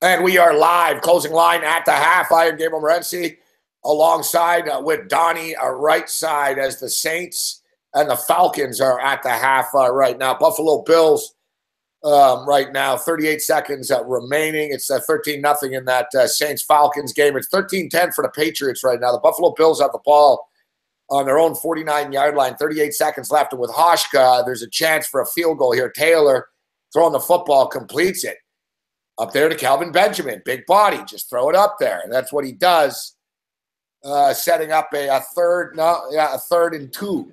And we are live, closing line at the half. I am Gabe Morency, alongside with Donnie, right side, as the Saints and the Falcons are at the half right now. Buffalo Bills right now, 38 seconds remaining. It's 13-0 in that Saints-Falcons game. It's 13-10 for the Patriots right now. The Buffalo Bills have the ball on their own 49-yard line, 38 seconds left. And with Hoshka, there's a chance for a field goal here. Taylor throwing the football, completes it. Up there to Kelvin Benjamin, big body, just throw it up there. And that's what he does, setting up a third and two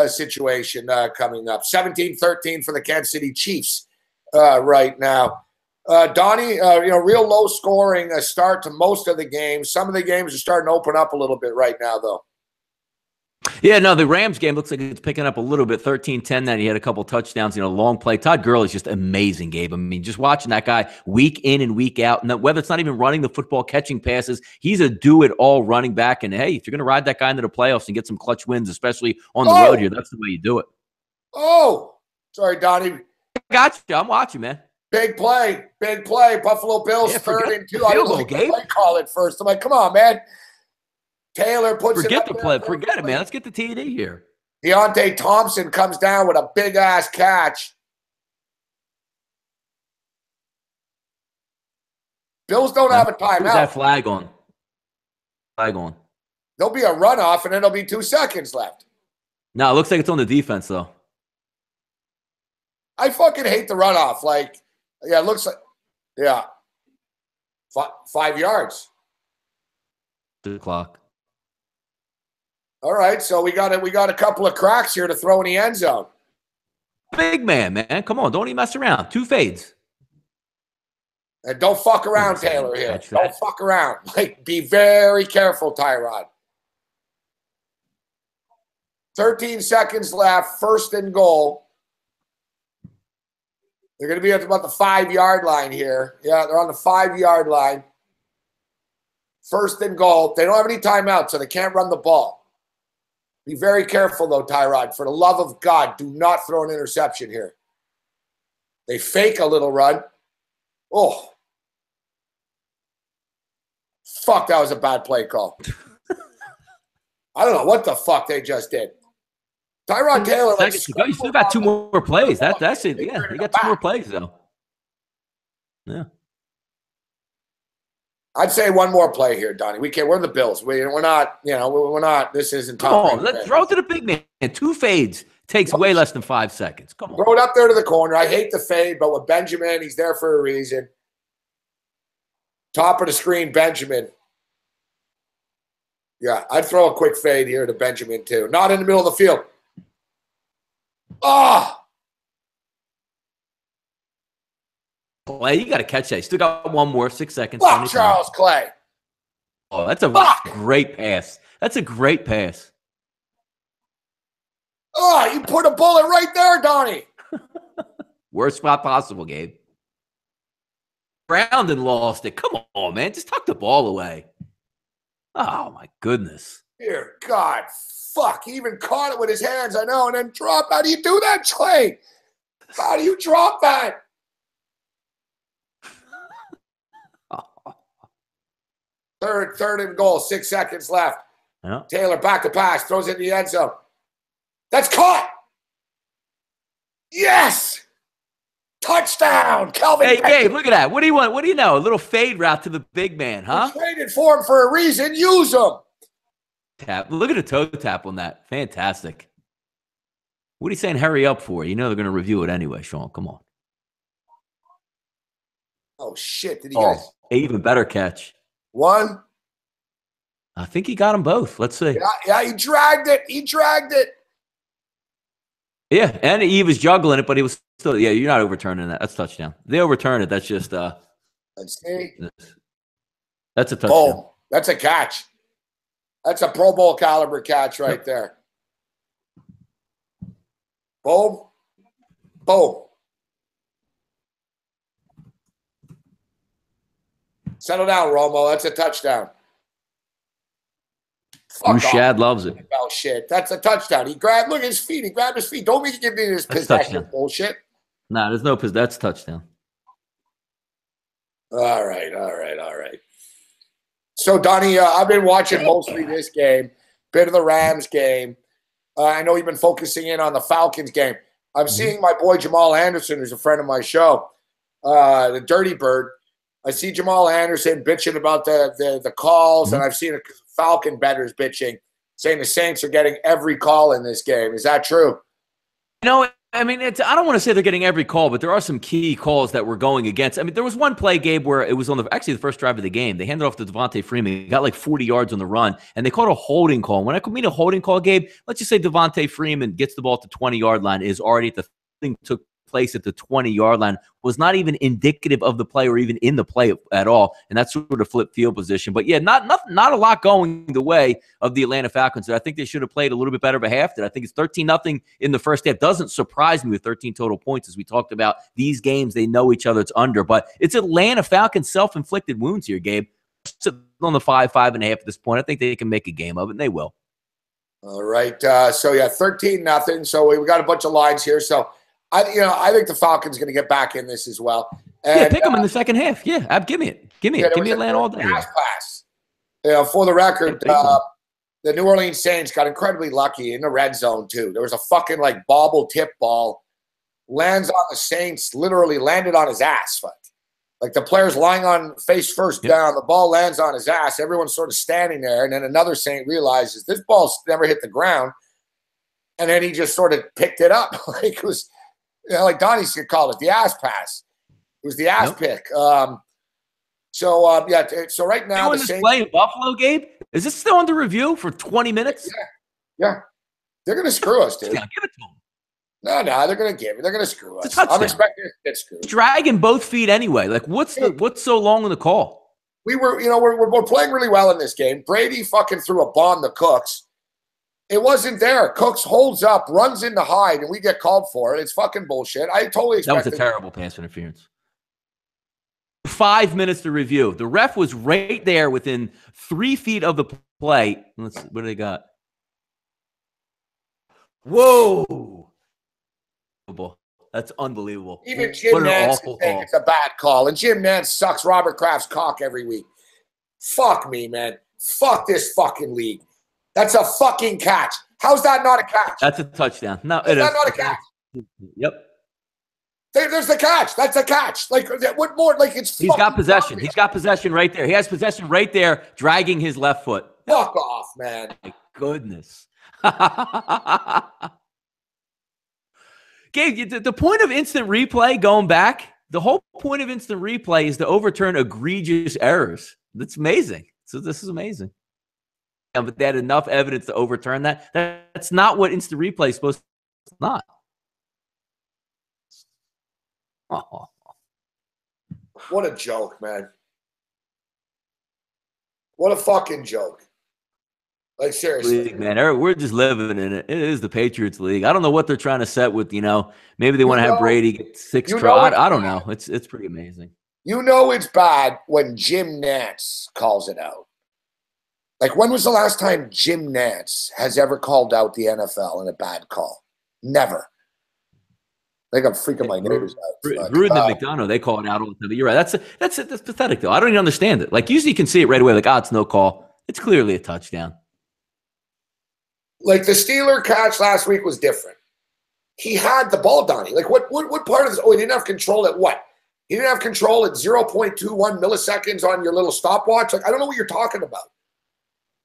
situation coming up. 17-13 for the Kansas City Chiefs right now. Donnie, real low scoring start to most of the games. Some of the games are starting to open up a little bit right now, though. Yeah, no, the Rams game looks like it's picking up a little bit. 13-10, then he had a couple touchdowns, long play. Todd Gurley is just amazing, Gabe. I mean, just watching that guy week in and week out, and whether it's not even running the football, catching passes, he's a do-it-all running back. And, hey, if you're going to ride that guy into the playoffs and get some clutch wins, especially on the road here, that's the way you do it. Oh, sorry, Donnie. I got you. I'm watching, man. Big play. Buffalo Bills, 3rd and 2. I didn't like Gabe. call it first. I'm like, come on, man. Taylor puts Forget the play. Forget it, man. Let's get the TD here. Deontay Thompson comes down with a big-ass catch. Bills don't have a timeout. Who's that flag on? There'll be a runoff, and then there'll be 2 seconds left. No, it looks like it's on the defense, though. I fucking hate the runoff. It looks like, 5 yards. The clock. All right, so we got a couple of cracks here to throw in the end zone. Big man. Come on, don't even mess around. 2 fades. And don't fuck around, Taylor, here. Don't fuck around. Be very careful, Tyrod. 13 seconds left, 1st and goal. They're going to be at about the 5-yard line here. Yeah, they're on the 5-yard line. 1st and goal. They don't have any timeouts, so they can't run the ball. Be very careful, though, Tyrod. For the love of God, do not throw an interception here. They fake a little run. Oh. Fuck, that was a bad play call. I don't know what the fuck they just did. Tyrod Taylor. You still got 2 more plays. That's it. Yeah, you got 2 more plays, though. Yeah. I'd say 1 more play here, Donnie. We're the Bills. We're not. This isn't tough. Come on, let's throw it to the big man. 2 fades takes way less than 5 seconds. Come on. Throw it up there to the corner. I hate the fade, but with Benjamin, he's there for a reason. Top of the screen, Benjamin. Yeah, I'd throw a quick fade here to Benjamin, too. Not in the middle of the field. Ah! Clay, you got to catch that. You still got 1 more, 6 seconds. Fuck Charles Clay. Oh, that's a great pass. That's a great pass. Oh, you put a bullet right there, Donnie. Worst spot possible, Gabe. Ground and lost it. Come on, man. Just tuck the ball away. Oh, my goodness. Dear God. Fuck. He even caught it with his hands, I know, and then dropped. How do you do that, Clay? How do you drop that? Third and goal, 6 seconds left. Yeah. Taylor back to pass, throws it in the end zone. That's caught. Yes. Touchdown, Kelvin. Hey, Gabe, look at that. What do you want? What do you know? A little fade route to the big man, huh? We traded for him for a reason. Use him. Tap. Look at the toe tap on that. Fantastic. What are you saying hurry up for? You know they're going to review it anyway, Sean. Come on. Oh, shit. Did he get it? Even better catch. 1. I think he got them both. Let's see. Yeah, he dragged it. Yeah, and he was juggling it, but he was still. Yeah, you're not overturning that. That's touchdown. They overturn it. That's just. Let's see. That's a touchdown. Oh, that's a catch. That's a Pro Bowl caliber catch right there. Boom. Boom. Settle down, Romo. That's a touchdown. Shad loves it. Oh, shit. That's a touchdown. Look at his feet. He grabbed his feet. Don't make it give me this possession bullshit. No, there's no possession. That's a touchdown. All right. So, Donnie, I've been watching mostly this game, bit of the Rams game. I know you've been focusing in on the Falcons game. I'm seeing my boy Jamal Anderson, who's a friend of my show, the Dirty Bird. I see Jamal Anderson bitching about the calls, and I've seen Falcon bettors bitching, saying the Saints are getting every call in this game. Is that true? No, I mean, I don't want to say they're getting every call, but there are some key calls that we're going against. I mean, there was one play, Gabe, where it was on the first drive of the game. They handed off to Devontae Freeman. He got like 40 yards on the run, and they called a holding call. When I mean a holding call, Gabe, let's just say Devontae Freeman gets the ball at the 20-yard line, is already at the thing took place at the 20-yard line, was not even indicative of the play or even in the play at all, and that's sort of flip field position. But yeah, not a lot going the way of the Atlanta Falcons. I think they should have played a little bit better of a half. I think it's 13-0 in the first half. Doesn't surprise me with 13 total points, as we talked about. These games, they know each other. It's under, but it's Atlanta Falcons self-inflicted wounds here, Gabe. Sitting on the 5.5 at this point. I think they can make a game of it, and they will. All right. So yeah, 13-0. So we got a bunch of lines here. So I think the Falcons going to get back in this as well. And, yeah, pick them in the second half. Yeah, give me it. Give me Atlanta all day. Pass. For the record, the New Orleans Saints got incredibly lucky in the red zone too. There was a fucking like bobble tip ball, lands on the Saints, literally landed on his ass. Like the player's lying on face first down, the ball lands on his ass. Everyone's sort of standing there, and then another Saint realizes this ball's never hit the ground, and then he just sort of picked it up. Like it was. Like Donnie called it, the ass pass. It was the ass pick. So right now the Saints play in Buffalo, Gabe. Is this still under review for 20 minutes? Yeah. They're gonna screw us, dude. Yeah, give it to them. No, they're gonna give it. They're gonna screw us. I'm expecting to get screwed. Dragging both feet anyway. Like what's so long on the call? We're playing really well in this game. Brady fucking threw a bomb to Cooks. It wasn't there. Cooks holds up, runs into Hyde, and we get called for it. It's fucking bullshit. I totally expected that was a terrible pass interference. 5 minutes to review. The ref was right there within 3 feet of the play. Let's see, what do they got? Whoa. That's unbelievable. Even Jim Nantz can think it's a bad call. And Jim Nantz sucks Robert Kraft's cock every week. Fuck me, man. Fuck this fucking league. That's a fucking catch. How's that not a catch? That's a touchdown. No, it is not a catch. Yep. There's the catch. That's a catch. Like what more? Like it's. He's got possession. He's got possession right there. He has possession right there, dragging his left foot. Fuck off, man. My goodness. Gabe, the point of instant replay going back, the whole point of instant replay is to overturn egregious errors. That's amazing. So this is amazing. But they had enough evidence to overturn that. That's not what instant replay is supposed to. It's not. Oh. What a joke, man. What a fucking joke. Like, seriously. League, man, we're just living in it. It is the Patriots league. I don't know what they're trying to set with, maybe they want to have Brady get 6 tries. I don't know. It's pretty amazing. It's bad when Jim Nantz calls it out. Like, when was the last time Jim Nantz has ever called out the NFL in a bad call? Never. I think I'm freaking my neighbors out. Gruden and McDonough, they call it out all the time. But you're right. That's pathetic, though. I don't even understand it. Like, usually you can see it right away. Like, it's no call. It's clearly a touchdown. Like, the Steeler catch last week was different. He had the ball, Donnie. Like, what part of this? Oh, he didn't have control at what? He didn't have control at 0.21 milliseconds on your little stopwatch? Like, I don't know what you're talking about.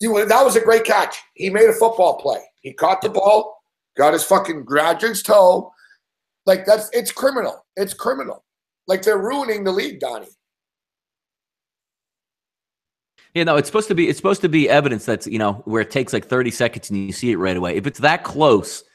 That was a great catch. He made a football play. He caught the ball, got his fucking grabbed his toe. Like, it's criminal. It's criminal. Like, they're ruining the league, Donnie. It's supposed to be evidence that's, where it takes like 30 seconds and you see it right away. If it's that close,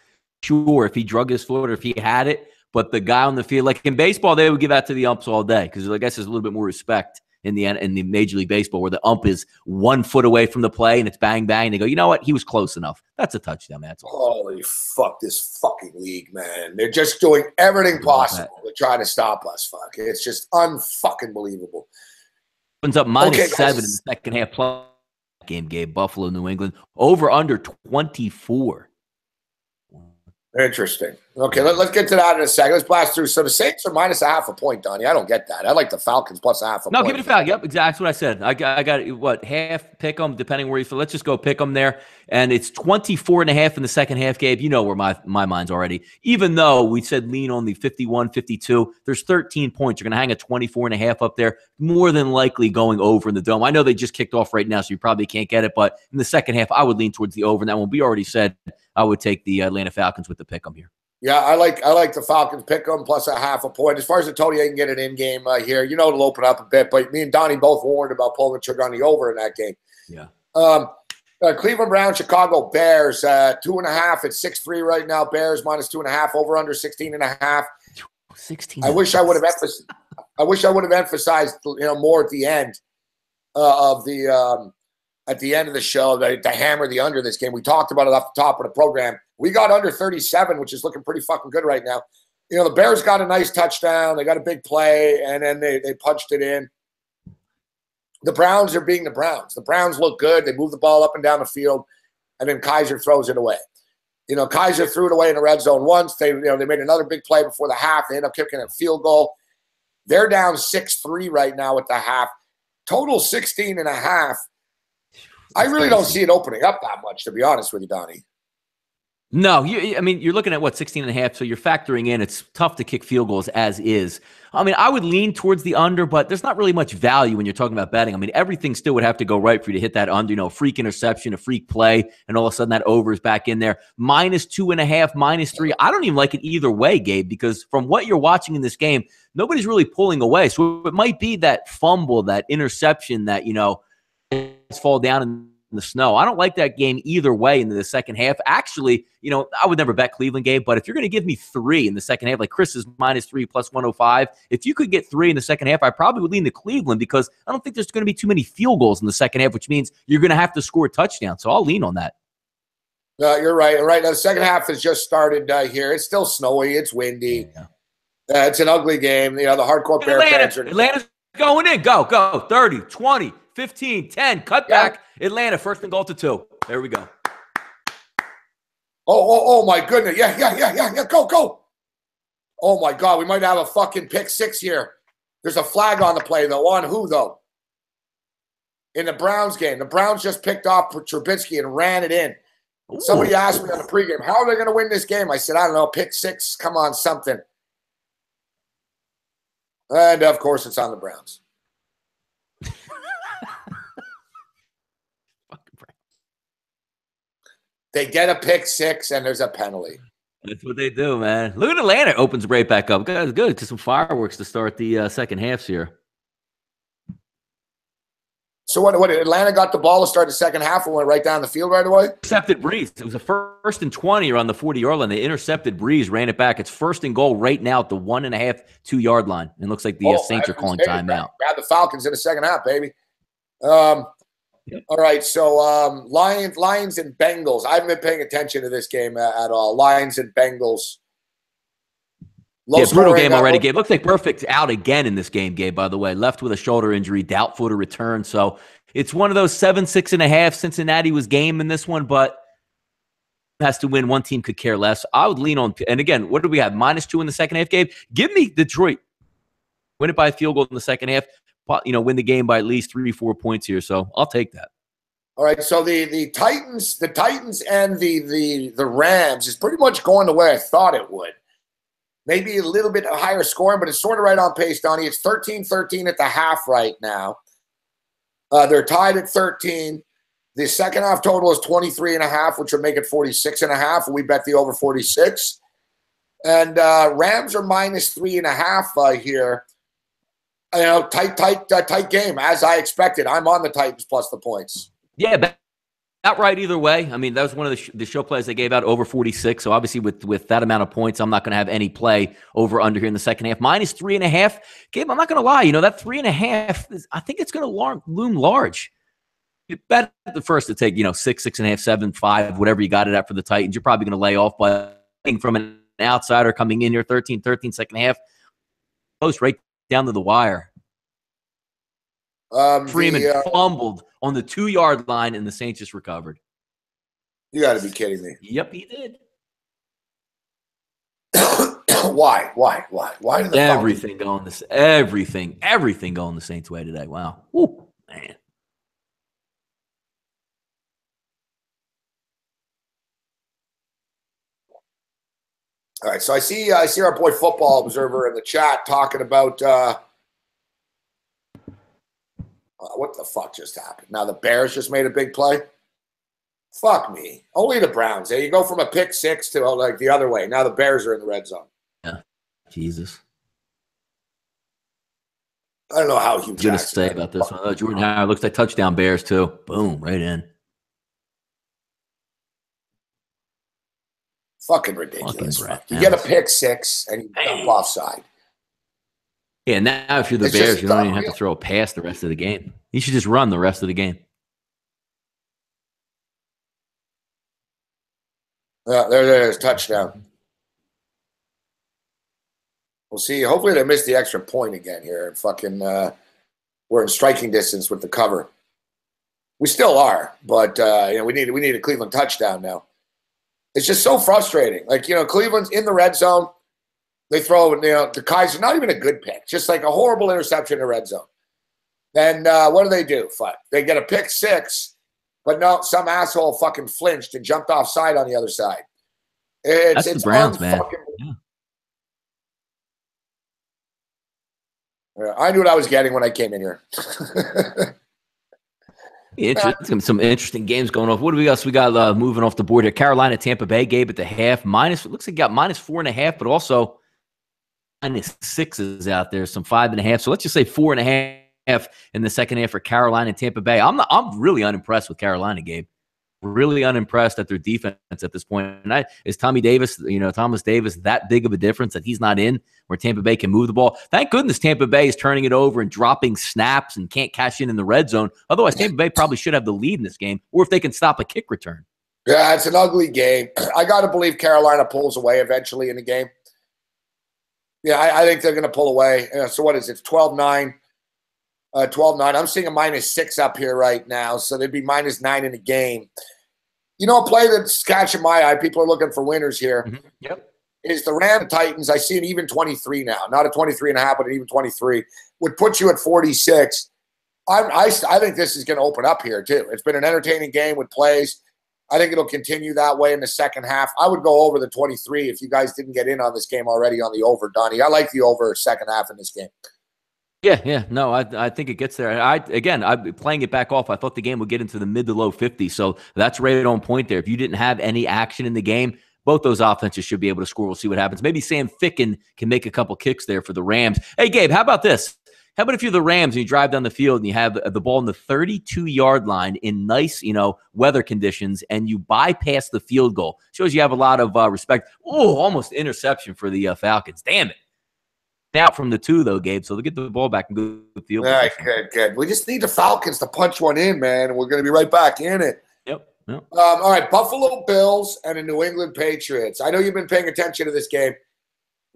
sure, if he drug his foot or if he had it, but the guy on the field, like in baseball, they would give that to the umps all day because I guess there's a little bit more respect in the Major League Baseball where the ump is 1 foot away from the play and it's bang, bang. They go, you know what? He was close enough. That's a touchdown, man. That's all. Holy fuck, this fucking league, man. They're just doing everything possible to try to stop us. Fuck. It's just unfucking believable. Opens up -7 in the second half plus game, Gabe. Buffalo, New England. Over under 24. Interesting. Okay, let's get to that in a second. Let's blast through. So the Saints are minus a half a point, Donnie. I don't get that. I like the Falcons plus a half a point. No, give it a foul. Yep, exactly. That's what I said. I got what, half pick them, depending where you feel. Let's just go pick them there. And it's 24.5 in the second half, Gabe. You know where my mind's already. Even though we said lean on the 51, 52, there's 13 points. You're going to hang a 24.5 up there, more than likely going over in the Dome. I know they just kicked off right now, so you probably can't get it. But in the second half, I would lean towards the over in that one. We already said I would take the Atlanta Falcons with the pick them here. Yeah, I like the Falcons pick them plus a half a point. As far as the total, you can get an in-game here. You know it'll open up a bit, but me and Donnie both warned about pulling the trigger on the over in that game. Yeah. Cleveland Browns, Chicago Bears, 2.5 at 6-3 right now. Bears minus 2.5, over under 16.5. 16. I wish I would have emphasized more at the end of the show to hammer the under this game. We talked about it off the top of the program. We got under 37, which is looking pretty fucking good right now. The Bears got a nice touchdown. They got a big play, and then they punched it in. The Browns are being the Browns. The Browns look good. They move the ball up and down the field, and then Kaiser throws it away. Kaiser threw it away in the red zone once. They made another big play before the half. They end up kicking a field goal. They're down 6-3 right now at the half. Total 16.5. I really don't see it opening up that much, to be honest with you, Donnie. No, you're looking at 16.5, so you're factoring in it's tough to kick field goals as is. I would lean towards the under, but there's not really much value when you're talking about betting. Everything still would have to go right for you to hit that under, a freak interception, a freak play, and all of a sudden that over is back in there. Minus 2.5, minus 3. I don't even like it either way, Gabe, because from what you're watching in this game, nobody's really pulling away. So it might be that fumble, that interception that, fall down in the snow. I don't like that game either way into the second half. Actually, I would never bet Cleveland, Gabe, but if you're going to give me 3 in the second half, like Chris is minus 3 plus 105, if you could get 3 in the second half, I probably would lean to Cleveland because I don't think there's going to be too many field goals in the second half, which means you're going to have to score a touchdown. So I'll lean on that. No, you're right. Right now, the second half has just started here. It's still snowy. It's windy. Yeah. It's an ugly game. The hardcore Bear fans are. Atlanta's going in. Go. 30, 20. 15, 10, cut back. Atlanta, first and goal to 2. There we go. Oh, my goodness. Yeah. Go. Oh, my God. We might have a fucking pick 6 here. There's a flag on the play, though. On who, though? In the Browns game. The Browns just picked off Trubisky and ran it in. Ooh. Somebody asked me on the pregame, how are they going to win this game? I said, I don't know. Pick 6. Come on, something. And, of course, it's on the Browns. They get a pick 6, and there's a penalty. That's what they do, man. Look at Atlanta opens right back up. Good to some fireworks to start the second halves here. So what? Atlanta got the ball to start the second half and went right down the field right away? Intercepted Breeze. It was a 1st and 20 on the 40-yard line. They intercepted Breeze, ran it back. It's 1st and goal right now at the 1.5, 2-yard line. And looks like the Saints are calling timeout. Grab the Falcons in the second half, baby. Yep. All right, so Lions and Bengals. I haven't been paying attention to this game at all. Lions and Bengals. Brutal game already, Gabe. Looks like Perfect's out again in this game, Gabe, by the way. Left with a shoulder injury, doubtful to return. So it's one of those 7, 6.5. Cincinnati was game in this one, but has to win. One team could care less. I would lean on, and again, what do we have? -2 in the second half, Gabe? Give me Detroit. Win it by a field goal in the second half. Win the game by at least 3-4 points here. So I'll take that. All right. So the Titans and the Rams is pretty much going the way I thought it would. Maybe a little bit higher scoring, but it's sort of right on pace, Donnie. It's 13-13 at the half right now. They're tied at 13. The second half total is 23.5, which would make it 46.5. We bet the over 46. And Rams are -3.5 here. Tight game, as I expected. I'm on the Titans plus the points. Yeah, not right either way. That was one of the show plays they gave out, over 46. So obviously with that amount of points, I'm not going to have any play over under here in the second half. -3.5. Gabe, I'm not going to lie. That 3.5, I think it's going to loom large. You bet the first to take, 6, 6.5, 7, 5, whatever you got it at for the Titans. You're probably going to lay off, but from an outsider coming in here, 13-13 second half, close right down to the wire. Freeman fumbled on the 2-yard line, and the Saints just recovered. You got to be kidding me. Yep, he did. Why? Why did the Everything going this? Everything going the Saints' way today. Wow. Woo, man. All right, so I see our boy Football Observer in the chat talking about what the fuck just happened. Now the Bears just made a big play. Fuck me. Only the Browns. There you go from a pick six to like the other way. Now the Bears are in the red zone. Yeah, Jesus. I don't know how huge. What you gonna say about this one? Jordan Howard looks like touchdown Bears too. Boom, right in. Fucking ridiculous. You get a pick six and you jump offside. Yeah, now if you're the Bears, you don't even have to throw a pass the rest of the game. You should just run the rest of the game. Yeah, there's touchdown. We'll see. Hopefully they missed the extra point again here. Fucking, we're in striking distance with the cover. We still are, but we need a Cleveland touchdown now. It's just so frustrating. Like, Cleveland's in the red zone. They throw, the Kaiser, not even a good pick, just like a horrible interception in the red zone. Then what do? Fuck. They get a pick six, but no, some asshole fucking flinched and jumped offside on the other side. It's the Browns, man. Yeah. I knew what I was getting when I came in here. Some interesting games going off. What do we got? So we got moving off the board here. Carolina, Tampa Bay, Gabe at the half. It looks like you got -4.5, but also -6 out there, some 5.5. So let's just say 4.5 in the second half for Carolina and Tampa Bay. I'm really unimpressed with Carolina, Gabe. Really unimpressed at their defense at this point. And is Thomas Davis that big of a difference that he's not in where Tampa Bay can move the ball? Thank goodness Tampa Bay is turning it over and dropping snaps and can't cash in the red zone. Otherwise, Tampa Bay probably should have the lead in this game, or if they can stop a kick return. Yeah, it's an ugly game. I got to believe Carolina pulls away eventually in the game. Yeah, I think they're going to pull away. So what is it? 12-9. 12-9. I'm seeing a -6 up here right now, so they'd be -9 in the game. A play that's catching my eye, people are looking for winners here, is the Rams Titans. I see an even 23 now, not a 23.5, but an even 23. Would put you at 46. I think this is going to open up here, too. It's been an entertaining game with plays. I think it'll continue that way in the second half. I would go over the 23 if you guys didn't get in on this game already on the over, Donnie. I like the over second half in this game. Yeah. No, I think it gets there. I'm playing it back off. I thought the game would get into the mid to low 50s, so that's right on point there. If you didn't have any action in the game, both those offenses should be able to score. We'll see what happens. Maybe Sam Ficken can make a couple kicks there for the Rams. Hey, Gabe, how about this? How about if you're the Rams and you drive down the field and you have the ball in the 32-yard line in nice, weather conditions, and you bypass the field goal? Shows you have a lot of respect. Oh, almost interception for the Falcons. Damn it. Out from the 2, though, Gabe, so they'll get the ball back and go to the field. All right, good. We just need the Falcons to punch one in, man, and we're going to be right back in it. Yep. All right, Buffalo Bills and the New England Patriots. I know you've been paying attention to this game.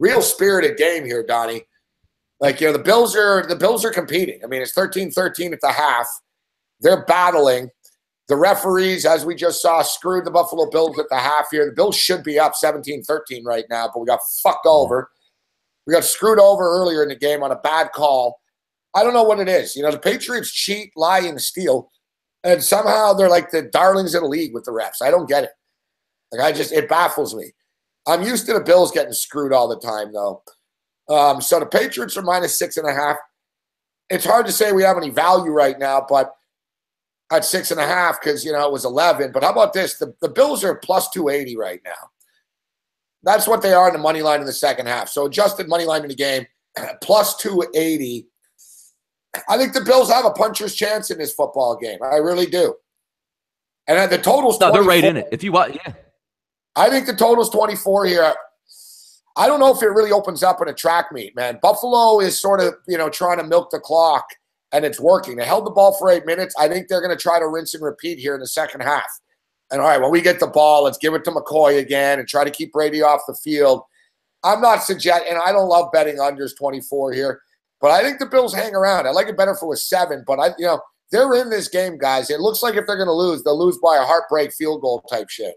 Real spirited game here, Donnie. Like, the Bills are competing. I mean, it's 13-13 at the half. They're battling. The referees, as we just saw, screwed the Buffalo Bills at the half here. The Bills should be up 17-13 right now, but we got fucked over. We got screwed over earlier in the game on a bad call. I don't know what it is. The Patriots cheat, lie, and steal, and somehow they're like the darlings of the league with the refs. I don't get it. It baffles me. I'm used to the Bills getting screwed all the time, though. So the Patriots are -6.5. It's hard to say we have any value right now, but at 6.5 because, it was 11. But how about this? The Bills are +280 right now. That's what they are in the money line in the second half. So adjusted money line in the game, +280. I think the Bills have a puncher's chance in this football game. I really do. And the total's 24. They're right in it. If you want, yeah. I think the total's 24 here. I don't know if it really opens up in a track meet, man. Buffalo is sort of, trying to milk the clock, and it's working. They held the ball for 8 minutes. I think they're going to try to rinse and repeat here in the second half. And, all right, when we get the ball, let's give it to McCoy again and try to keep Brady off the field. I'm not suggesting – and I don't love betting unders 24 here, but I think the Bills hang around. I like it better if it was 7, but, they're in this game, guys. It looks like if they're going to lose, they'll lose by a heartbreak field goal type shit.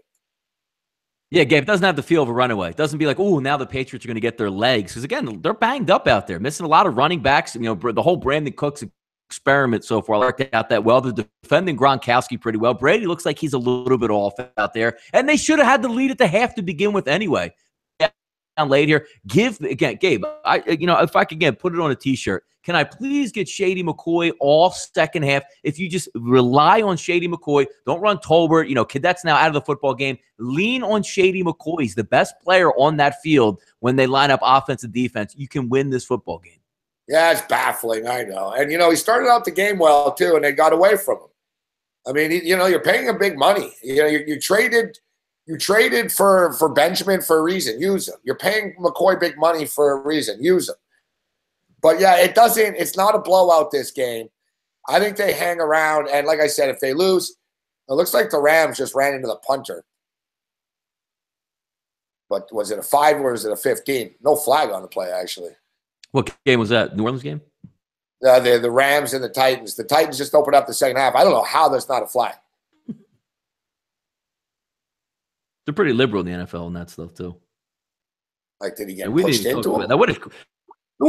Yeah, Gabe, it doesn't have the feel of a runaway. It doesn't be like, oh, now the Patriots are going to get their legs. Because, again, they're banged up out there, missing a lot of running backs. You know, the whole Brandon Cooks experiment so far worked out that well. They're defending Gronkowski pretty well. Brady looks like he's a little bit off out there. And they should have had the lead at the half to begin with anyway. Down late here. Again, Gabe, if I could, again, put it on a T-shirt, can I please get Shady McCoy all second half? If you just rely on Shady McCoy, don't run Tolbert. You know, Cadet's now out of the football game. Lean on Shady McCoy. He's the best player on that field when they line up offense and defense. You can win this football game. Yeah, it's baffling. I know. And, he started out the game well, too, and they got away from him. I mean, you're paying him big money. You traded for Benjamin for a reason. Use him. You're paying McCoy big money for a reason. Use him. But, yeah, it's not a blowout this game. I think they hang around. And like I said, if they lose, it looks like the Rams just ran into the punter. But was it a 5 or was it a 15? No flag on the play, actually. What game was that? New Orleans game? The Rams and the Titans. The Titans just opened up the second half. I don't know how there's not a flag. They're pretty liberal in the NFL and that stuff, too. Like, did he get pushed into him? What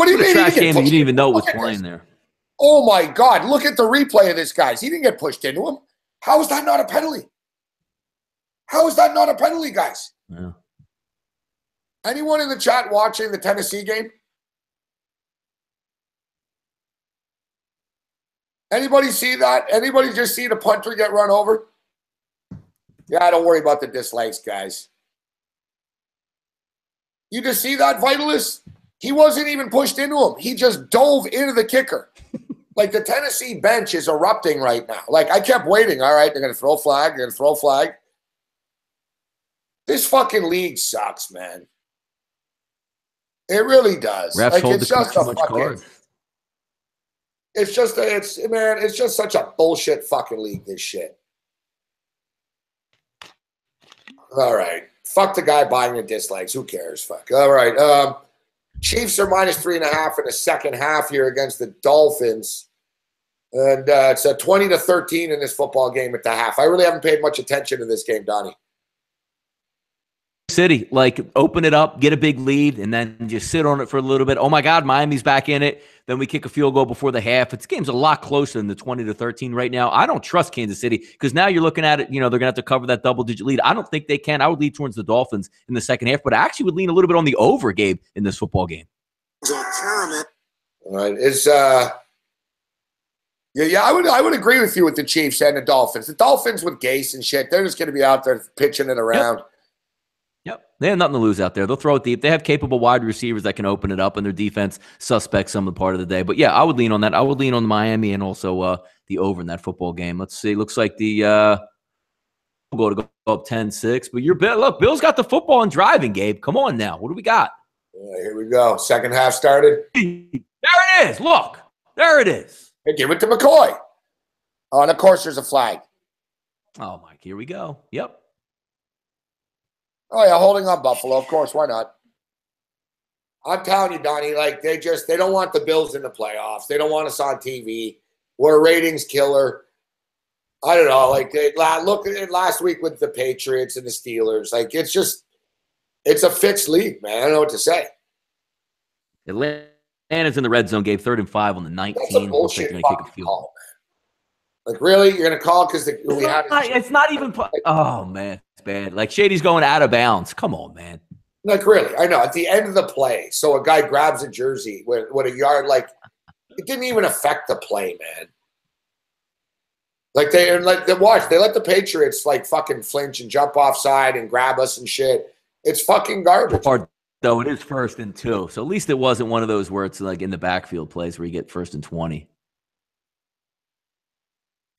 do you mean? You didn't even know it was playing there. Oh, my God. Look at the replay of this, guys. He didn't get pushed into him. How is that not a penalty? How is that not a penalty, guys? Yeah. Anyone in the chat watching the Tennessee game? Anybody see that? Anybody just see the punter get run over? Yeah, don't worry about the dislikes, guys. You just see that, Vitalist? He wasn't even pushed into him. He just dove into the kicker. Like, the Tennessee bench is erupting right now. Like, I kept waiting. All right, they're going to throw a flag. They're going to throw a flag. This fucking league sucks, man. It really does. Refs like, hold it's the just a fucking card. It's just such a bullshit fucking league, this shit. All right. Fuck the guy buying the dislikes. Who cares? Fuck. All right. Chiefs are -3.5 in the second half here against the Dolphins. And it's a 20-13 in this football game at the half. I really haven't paid much attention to this game, Donnie. City, like, open it up, get a big lead, and then just sit on it for a little bit. Oh, my God, Miami's back in it. Then we kick a field goal before the half. This game's a lot closer than the 20-13 right now. I don't trust Kansas City because now you're looking at it, they're going to have to cover that double-digit lead. I don't think they can. I would lead towards the Dolphins in the second half, but I actually would lean a little bit on the over, Gabe, in this football game. All right. Yeah, I would agree with you with the Chiefs and the Dolphins. The Dolphins with Gase and shit, they're just going to be out there pitching it around. Yep. They have nothing to lose out there. They'll throw it deep. They have capable wide receivers that can open it up, and their defense suspects some of the part of the day. But, yeah, I would lean on that. I would lean on Miami and also the over in that football game. Let's see. Looks like we'll go up 10-6. But look, Bill's got the football and driving, Gabe. Come on now. What do we got? Here we go. Second half started. There it is. Look. There it is. Hey, give it to McCoy. Oh, and, of course, there's a flag. Oh, Mike, here we go. Yep. Oh, yeah, holding on Buffalo. Of course, why not? I'm telling you, Donnie, like, they don't want the Bills in the playoffs. They don't want us on TV. We're a ratings killer. I don't know. Like, look at it last week with the Patriots and the Steelers. Like, it's a fixed league, man. I don't know what to say. Atlanta's in the red zone, Gabe, 3rd and 5 on the 19. That's a bullshit fucking call, man. Like, really? You're going to call because we had it? It's not even – oh, man. It's bad. Like, Shady's going out of bounds. Come on, man. Like, really? I know. At the end of the play, so a guy grabs a jersey with a yard. Like, it didn't even affect the play, man. Like, they let the Patriots, like, fucking flinch and jump offside and grab us and shit. It's fucking garbage. Though it is 1st and 2. So at least it wasn't one of those where it's like in the backfield plays where you get 1st and 20.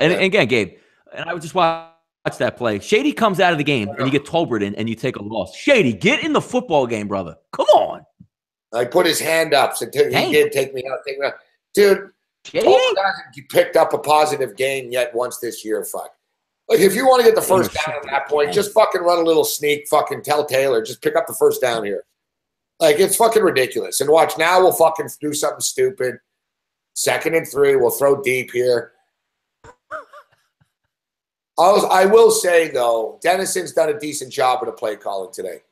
And again, Gabe, and I would just watch that play. Shady comes out of the game and you get Tolbert in and you take a loss. Shady, get in the football game, brother. Come on. I put his hand up. So he did take me out. Dude, Shady hasn't picked up a positive game yet once this year. Fuck. Like, if you want to get the first down at that point, just fucking run a little sneak. Fucking tell Taylor, just pick up the first down here. Like, it's fucking ridiculous. And watch, now we'll fucking do something stupid. 2nd and 3, we'll throw deep here. I will say, though, Dennison's done a decent job with the play calling today.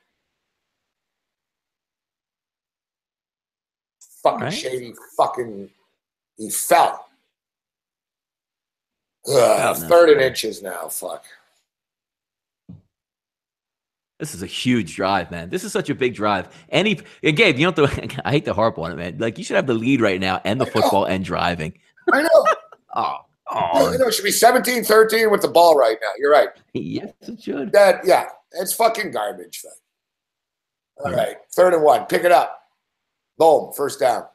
Fucking shady. He fell. Third and inches now. Fuck. This is a huge drive, man. This is such a big drive. And Gabe, you don't have to, I hate to harp on it, man. Like, you should have the lead right now and the football and driving. I know. It should be 17-13 with the ball right now. You're right. Yes, it should. It's fucking garbage. All right, 3rd and 1. Pick it up. Boom, first down.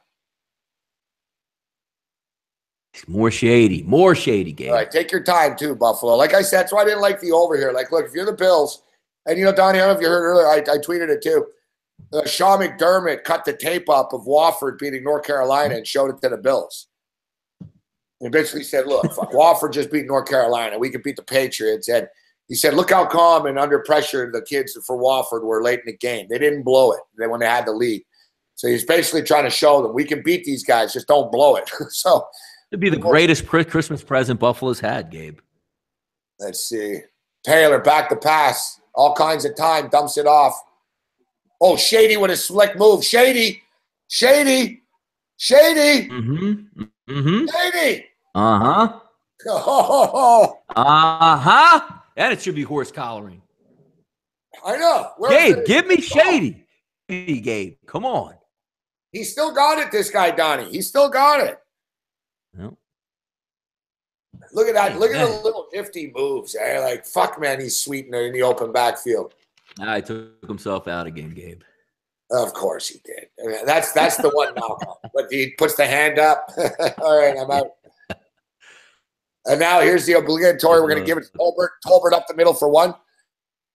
More shady, Gabe. All right, take your time too, Buffalo. Like I said, that's why I didn't like the over here. Like, look, if you're the Bills, and Donnie, I don't know if you heard earlier, I tweeted it too. Sean McDermott cut the tape up of Wofford beating North Carolina and showed it to the Bills. He basically said, look, fuck, Wofford just beat North Carolina. We could beat the Patriots. And he said, look how calm and under pressure the kids for Wofford were late in the game. They didn't blow it when they had the lead. So he's basically trying to show them, we can beat these guys, just don't blow it. So it'd be the greatest Christmas present Buffalo's had, Gabe. Let's see. Taylor, back to pass. All kinds of time, dumps it off. Oh, Shady with a slick move. Shady. Shady. Mm-hmm. Shady. Uh-huh. Oh. Uh-huh. And it should be horse collaring. I know. Gabe, give me Shady. Gabe, come on. He still got it, this guy, Donnie. He still got it. No. Look at that. Look at the little nifty moves. Like, fuck, man, he's sweet in the open backfield. I took himself out again, Gabe. Of course he did. I mean, that's the one knock on. But he puts the hand up. All right, I'm out. And now here's the obligatory. We're going to give it to Tolbert. Tolbert up the middle for 1.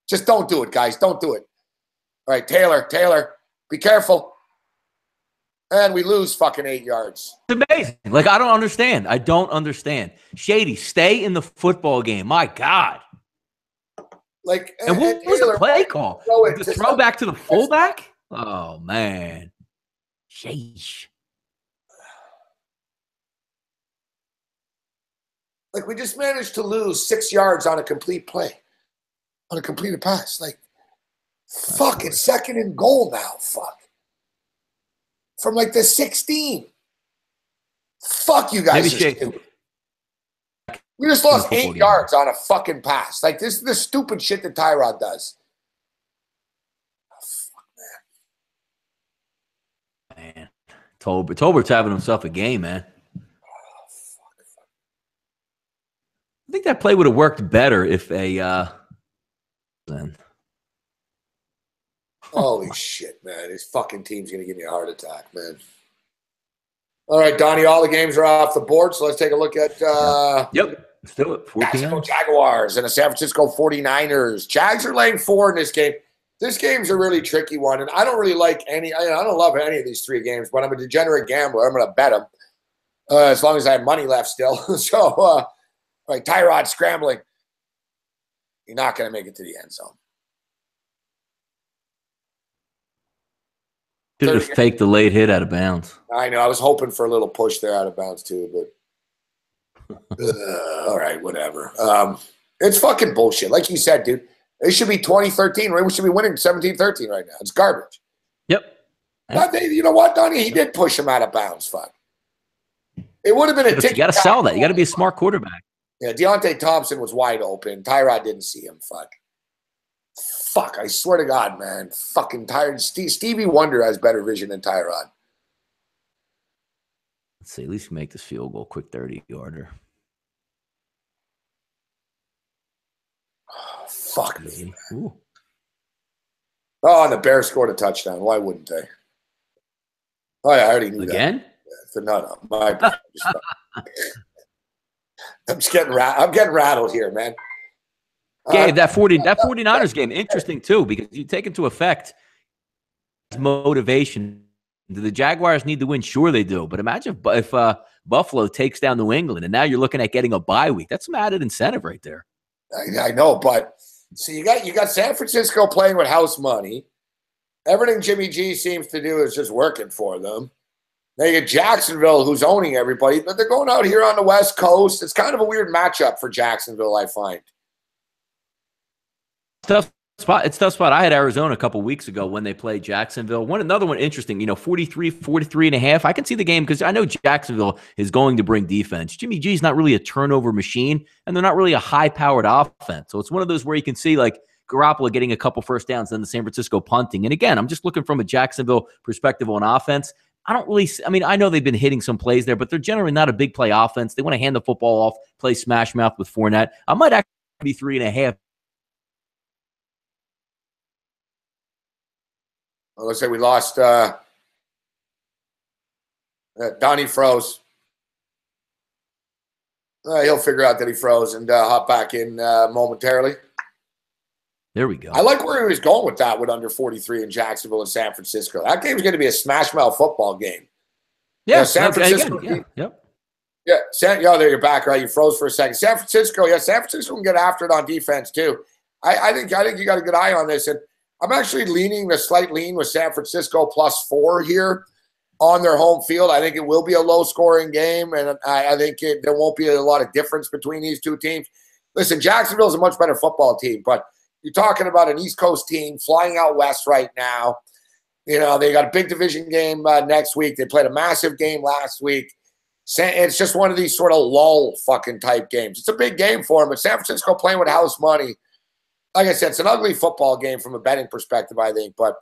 Just don't do it, guys. Don't do it. All right, Taylor, be careful. And we lose fucking 8 yards. It's amazing. Like, I don't understand. Shady, stay in the football game. My God. Like, and what was the play call? The throw back to the fullback? Oh, man. Sheesh. Like, we just managed to lose 6 yards on a complete play. On a completed pass. Like, fuck, it's 2nd and goal now. Fuck. From like the 16. Fuck you guys. We just lost 8 yards on a fucking pass. Like, this is the stupid shit that Tyrod does. Oh, fuck, man. Tolbert's having himself a game, man. Oh, fuck. I think that play would have worked better if then. Holy shit, man. This fucking team's going to give me a heart attack, man. All right, Donnie, all the games are off the board, so let's take a look at Yep. Let's do it. Jacksonville Jaguars and the San Francisco 49ers. Jags are laying 4 in this game. This game's a really tricky one, and I don't really like I don't love any of these 3 games, but I'm a degenerate gambler. I'm going to bet them as long as I have money left still. So, like Tyrod scrambling. You're not going to make it to the end zone. Should have faked the late hit out of bounds. I know. I was hoping for a little push there out of bounds too, but all right, whatever. It's fucking bullshit. Like you said, dude, it should be 20-13, right? We should be winning 17-13 right now. It's garbage. Yep. You know what, Donnie? He did push him out of bounds. Fuck. It would have been a ticket. You got to sell that. You got to be a smart quarterback. Yeah, Deontay Thompson was wide open. Tyrod didn't see him. Fuck, I swear to God, man. Fucking tired. Stevie Wonder has better vision than Tyrod. Let's see. At least make this field goal quick 30-yarder. Oh, fuck me. Ooh. Oh, and the Bears scored a touchdown. Why wouldn't they? Oh, yeah, I already knew Again? that. No. My bad. I'm getting rattled here, man. Gabe, that 49ers game, interesting too, because you take into effect motivation. Do the Jaguars need to win? Sure they do. But imagine if Buffalo takes down New England, and now you're looking at getting a bye week. That's some added incentive right there. I know, but see, you got San Francisco playing with house money. Everything Jimmy G seems to do is just working for them. Now you get Jacksonville, who's owning everybody, but they're going out here on the West Coast. It's kind of a weird matchup for Jacksonville, I find. tough spot. It's a tough spot. I had Arizona a couple weeks ago when they played Jacksonville. Another one interesting, 43 and a half. I can see the game because I know Jacksonville is going to bring defense. Jimmy G's not really a turnover machine, and they're not really a high-powered offense. So it's one of those where you can see, like, Garoppolo getting a couple first downs, then the San Francisco punting. And again, I'm just looking from a Jacksonville perspective on offense. I I know they've been hitting some plays there, but they're generally not a big play offense. They want to hand the football off, play smash mouth with Fournette. I might actually be 3.5. Well, let's say we lost. Donnie froze. He'll figure out that he froze and hop back in momentarily. There we go. I like where he was going with that with under 43 in Jacksonville and San Francisco. That game's going to be a smash mouth football game. Yeah, San Francisco. Again, yep. Yeah, there you're back, right? You froze for a second. San Francisco can get after it on defense too. I think you got a good eye on this, and I'm actually leaning the slight lean with San Francisco +4 here on their home field. I think it will be a low-scoring game, and I think there won't be a lot of difference between these two teams. Listen, Jacksonville is a much better football team, but you're talking about an East Coast team flying out west right now. They got a big division game next week. They played a massive game last week. It's just one of these sort of lull fucking type games. It's a big game for them, but San Francisco playing with house money. Like I said, it's an ugly football game from a betting perspective, I think. But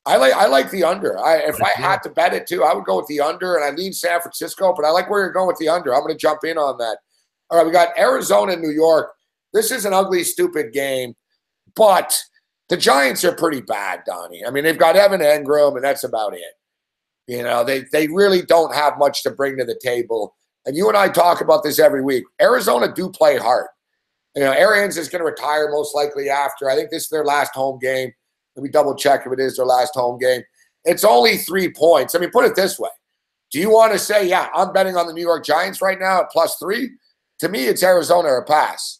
I like the under. If I had to bet it too, I would go with the under, and I lean San Francisco. But I like where you're going with the under. I'm going to jump in on that. All right, we got Arizona and New York. This is an ugly, stupid game, but the Giants are pretty bad, Donnie. I mean, they've got Evan Engram, and that's about it. They really don't have much to bring to the table. And you and I talk about this every week. Arizona do play hard. Arians is going to retire most likely after. I think this is their last home game. Let me double check if it is their last home game. It's only 3 points. I mean, put it this way. Do you want to say, yeah, I'm betting on the New York Giants right now at +3? To me, it's Arizona or pass.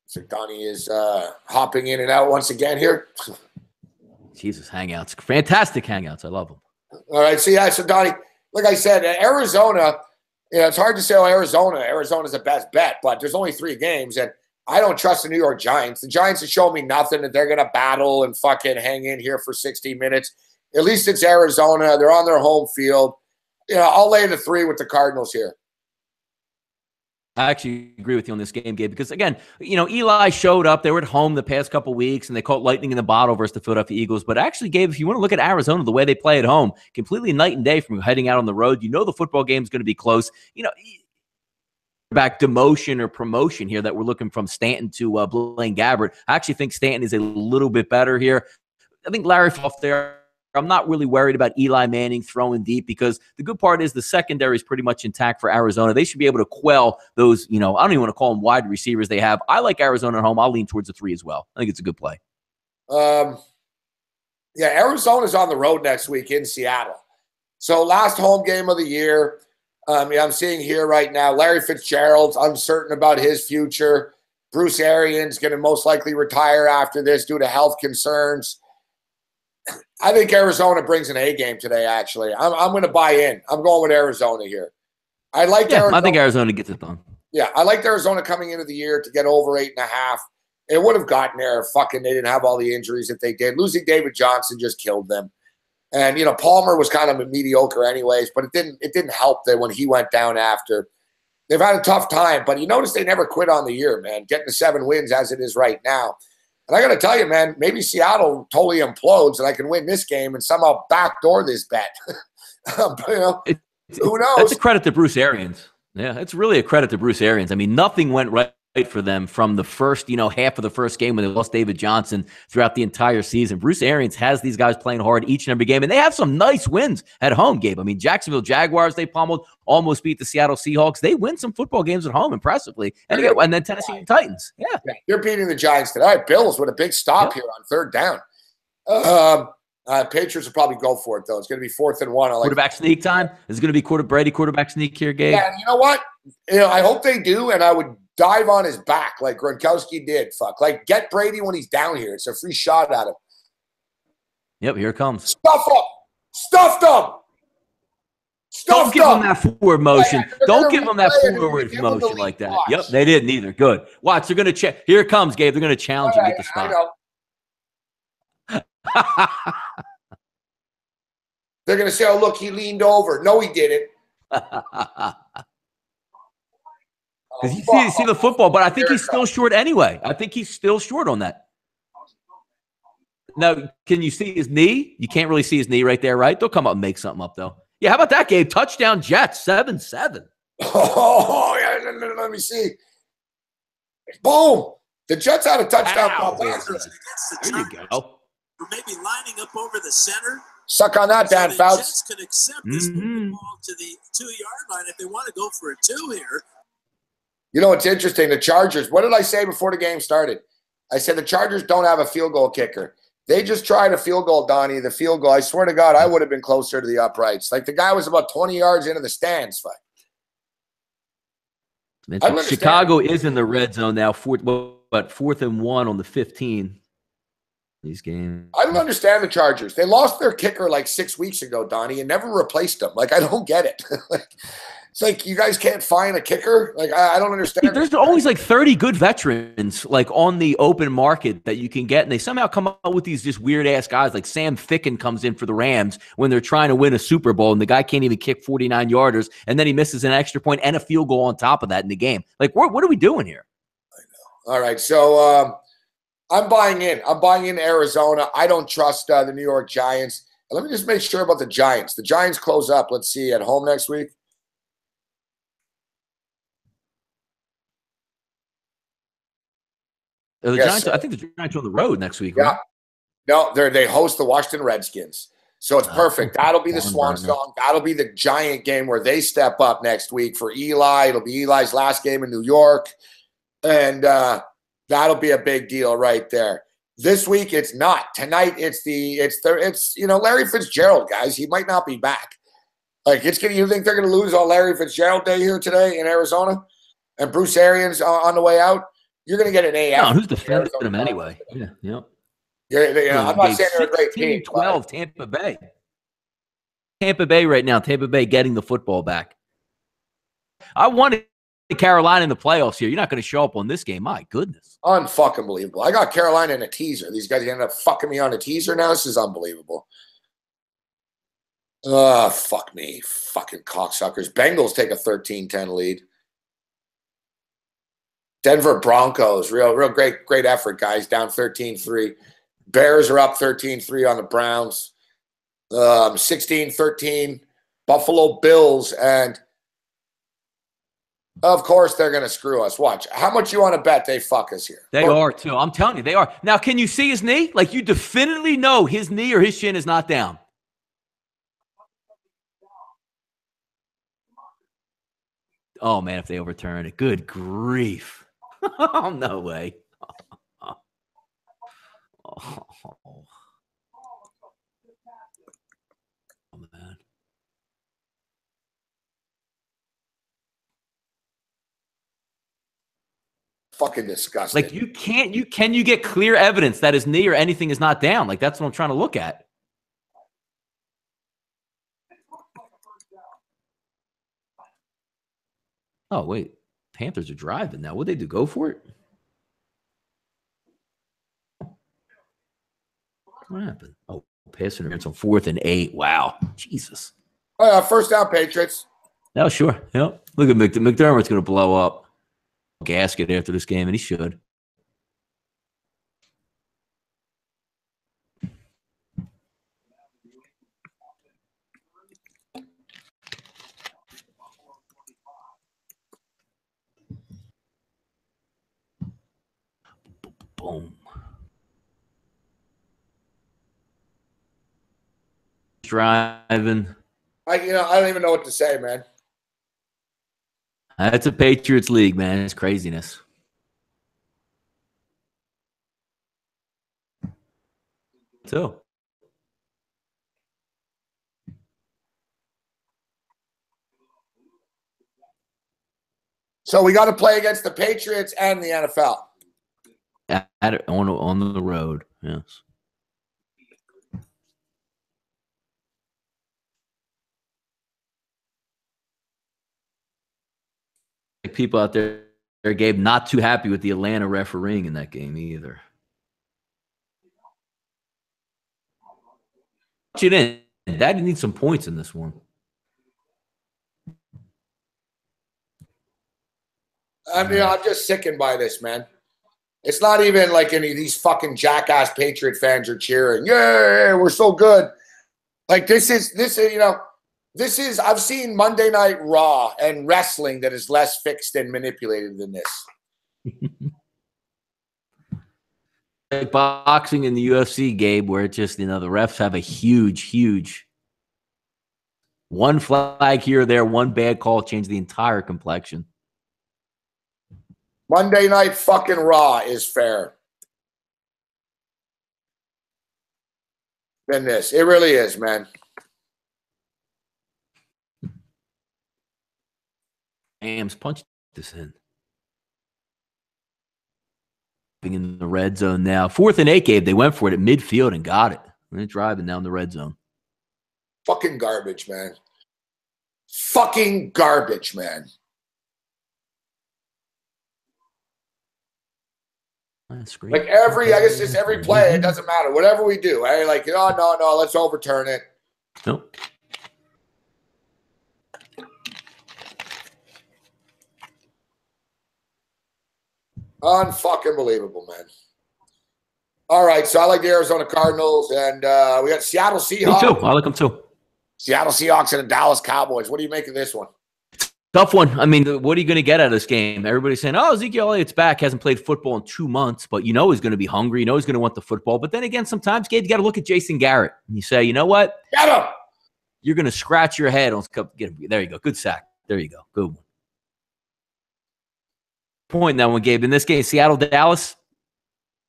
So Donnie is hopping in and out once again here. Jesus, Hangouts. Fantastic Hangouts. I love them. All right. So Donnie, like I said, Arizona, it's hard to say, Arizona's the best bet, but there's only 3 games, and I don't trust the New York Giants. The Giants have shown me nothing, that they're going to battle and fucking hang in here for 60 minutes. At least it's Arizona. They're on their home field. I'll lay the 3 with the Cardinals here. I actually agree with you on this game, Gabe, because, again, Eli showed up. They were at home the past couple of weeks, and they caught lightning in the bottle versus the Philadelphia Eagles. But actually, Gabe, if you want to look at Arizona, the way they play at home, completely night and day from heading out on the road. The football game is going to be close. Back demotion or promotion here that we're looking from Stanton to Blaine Gabbert. I actually think Stanton is a little bit better here. I think Larry off there. I'm not really worried about Eli Manning throwing deep, because the good part is the secondary is pretty much intact for Arizona. They should be able to quell those, I don't even want to call them wide receivers they have. I like Arizona at home. I'll lean towards the 3 as well. I think it's a good play. Arizona's on the road next week in Seattle. So last home game of the year. I'm seeing here right now, Larry Fitzgerald's uncertain about his future. Bruce Arians going to most likely retire after this due to health concerns. I think Arizona brings an A game today, actually. I'm going to buy in. I'm going with Arizona here. I think Arizona gets it done. Yeah, I liked Arizona coming into the year to get over 8.5. It would have gotten there if they didn't have all the injuries that they did. Losing David Johnson just killed them. And, Palmer was kind of mediocre anyways, but it didn't help that when he went down after. They've had a tough time, but you notice they never quit on the year, man, getting to 7 wins as it is right now. And I got to tell you, man, maybe Seattle totally implodes and I can win this game and somehow backdoor this bet. Who knows? That's a credit to Bruce Arians. Yeah, it's really a credit to Bruce Arians. I mean, nothing went right for them from the first, half of the first game when they lost David Johnson throughout the entire season. Bruce Arians has these guys playing hard each and every game, and they have some nice wins at home, Gabe. I mean, Jacksonville Jaguars, they pummeled, almost beat the Seattle Seahawks. They win some football games at home impressively. And then Tennessee Titans. Yeah. You're beating the Giants today. All right, Bills with a big stop here on 3rd down. Patriots will probably go for it, though. It's going to be 4th and 1. Quarterback sneak time? Is it going to be Brady quarterback sneak here, Gabe? Yeah, you know what? I hope they do, and I would dive on his back like Gronkowski did. Get Brady when he's down here. It's a free shot at him. Yep, here it comes. Stuff them. Stuff them. Don't give them that forward motion. Don't give them that forward motion like that. Watch. Yep, they didn't either. Good. Watch, they're going to check. Here it comes, Gabe. They're going to challenge and get the spot. They're going to say, oh, look, he leaned over. No, he didn't. Because you see the football, but I think he's still short anyway. I think he's still short on that. Now, can you see his knee? You can't really see his knee right there, right? They'll come up and make something up, though. Yeah, how about that, Gabe? Touchdown Jets, 7-7. Oh, yeah, let me see. Boom. The Jets had a touchdown. There you go. Maybe lining up over the center. Suck on that, Dan Fouts. The Jets could accept this ball to the 2-yard line if they want to go for a 2 here. You know what's interesting? The Chargers, what did I say before the game started? I said the Chargers don't have a field goal kicker. They just tried a field goal, Donnie, the field goal. I swear to God, I would have been closer to the uprights. Like the guy was about 20 yards into the stands. Chicago is in the red zone now, 4th and 1 on the 15. These games. I don't understand the Chargers. They lost their kicker like 6 weeks ago, Donnie, and never replaced him. Like, I don't get it. It's like you guys can't find a kicker. Like, I don't understand. There's always like 30 good veterans like on the open market that you can get, and they somehow come up with these just weird ass guys. Like Sam Ficken comes in for the Rams when they're trying to win a Super Bowl, and the guy can't even kick 49 yarders, and then he misses an extra point and a field goal on top of that in the game. Like, what are we doing here? I know. All right, so I'm buying in. I'm buying in Arizona. I don't trust the New York Giants. And let me just make sure about the Giants. The Giants close up. Let's see, at home next week. The Giants, I think the Giants are on the road next week. Right? No, they host the Washington Redskins. So it's perfect. That'll be the swan song. That'll be the giant game where they step up next week for Eli. It'll be Eli's last game in New York. And that'll be a big deal right there. This week, it's not. Tonight, it's Larry Fitzgerald, guys. He might not be back. Like, you think they're going to lose on Larry Fitzgerald Day here today in Arizona? And Bruce Arians on the way out? You're going to get an AF. No, who's defending him anyway? Yeah. I'm not saying they're a great team. 12, Tampa Bay. Tampa Bay right now. Tampa Bay getting the football back. I wanted Carolina in the playoffs here. You're not going to show up on this game. My goodness. Unfucking believable. I got Carolina in a teaser. These guys ended up fucking me on a teaser now. This is unbelievable. Fuck me. Fucking cocksuckers. Bengals take a 13-10 lead. Denver Broncos, real great effort, guys. Down 13-3. Bears are up 13-3 on the Browns. 16-13. Buffalo Bills. And, of course, they're going to screw us. Watch. How much you want to bet they fuck us here? They are, too. I'm telling you, they are. Now, can you see his knee? Like, you definitely know his knee or his shin is not down. Oh, man, if they overturn it. Good grief. Oh, no way. Oh, man. Fucking disgusting. Like, can you get clear evidence that his knee or anything is not down? Like, that's what I'm trying to look at. Oh, wait. Panthers are driving now. What'd they do? Go for it? What happened? Oh, pass interference on 4th and 8. Wow. Jesus. First down, Patriots. No, sure. Yep. Look at McDermott's going to blow up gasket after this game, and he should. Boom. Driving. I don't even know what to say, man. That's a Patriots league, man. It's craziness. So. So we got to play against the Patriots and the NFL. On the road, yes. people out there, Gabe, not too happy with the Atlanta refereeing in that game either. It in. Daddy needs some points in this one. I mean, I'm just sickened by this, man. It's not even like any of these fucking jackass Patriot fans are cheering. Yeah, we're so good. Like this is, I've seen Monday Night Raw and wrestling that is less fixed and manipulated than this. Like boxing in the UFC, Gabe, where it just, the refs have a huge one flag here or there, one bad call change the entire complexion. Monday Night fucking Raw is fair than this. It really is, man. Rams punched this in. In the red zone now. 4th and 8, Gabe. They went for it at midfield and got it. They're driving down the red zone. Fucking garbage, man. Fucking garbage, man. Like I guess it's every play. It doesn't matter. Whatever we do, hey, like, oh, no, let's overturn it. Nope. Unfucking believable, man. All right, so I like the Arizona Cardinals, and we got Seattle Seahawks. Me too. I like them too. Seattle Seahawks and the Dallas Cowboys. What do you make of this one? Tough one. I mean, what are you going to get out of this game? Everybody's saying, oh, Ezekiel Elliott's back. Hasn't played football in 2 months, but he's going to be hungry. He's going to want the football. But then again, sometimes, Gabe, you got to look at Jason Garrett. And you say, you know what? Get him! You're going to scratch your head. There you go. Good sack. There you go. Good one. Point in that one, Gabe. In this game, Seattle, Dallas.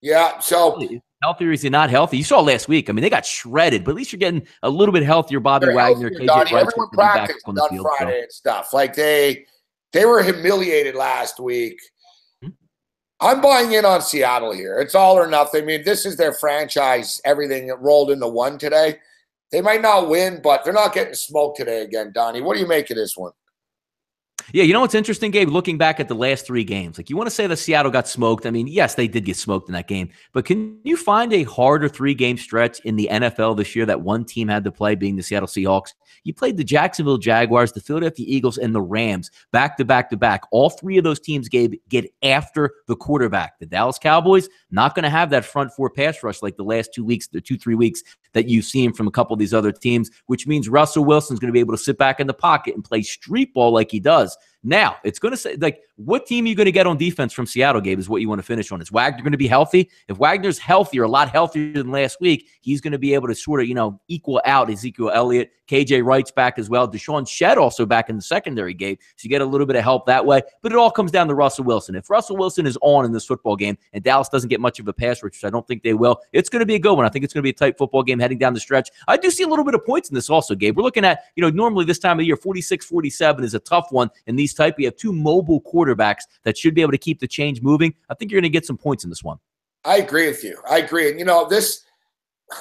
Yeah, so healthy or is he not healthy? You saw last week. I mean, they got shredded, but at least you're getting a little bit healthier. Bobby Wagner, KJ Wright, everyone practiced on Friday and stuff. Like they were humiliated last week. I'm buying in on Seattle here. It's all or nothing. I mean, this is their franchise. Everything rolled into one today. They might not win, but they're not getting smoked today again, Donnie. What do you make of this one? Yeah, you know what's interesting, Gabe? Looking back at the last 3 games, like you want to say that Seattle got smoked. I mean, yes, they did get smoked in that game. But can you find a harder 3-game stretch in the NFL this year that one team had to play, being the Seattle Seahawks? You played the Jacksonville Jaguars, the Philadelphia Eagles, and the Rams back to back to back. All 3 of those teams, Gabe, get after the quarterback. The Dallas Cowboys, not going to have that front 4 pass rush like the last 2 weeks, the 2-3 weeks that you've seen from a couple of these other teams, which means Russell Wilson's going to be able to sit back in the pocket and play street ball like he does. Now, it's going to say, like, what team are you going to get on defense from Seattle, Gabe, is what you want to finish on. Is Wagner going to be healthy? If Wagner's healthier, a lot healthier than last week, he's going to be able to sort of, equal out Ezekiel Elliott. KJ Wright's back as well. Deshaun Shedd also back in the secondary, Gabe. So you get a little bit of help that way. But it all comes down to Russell Wilson. If Russell Wilson is on in this football game and Dallas doesn't get much of a pass rush, which I don't think they will, it's going to be a good one. I think it's going to be a tight football game heading down the stretch. I do see a little bit of points in this also, Gabe. We're looking at, normally this time of year, 46-47 is a tough one. In these type, we have 2 mobile quarterbacks that should be able to keep the change moving. I think you're going to get some points in this one. I agree with you. I agree. And,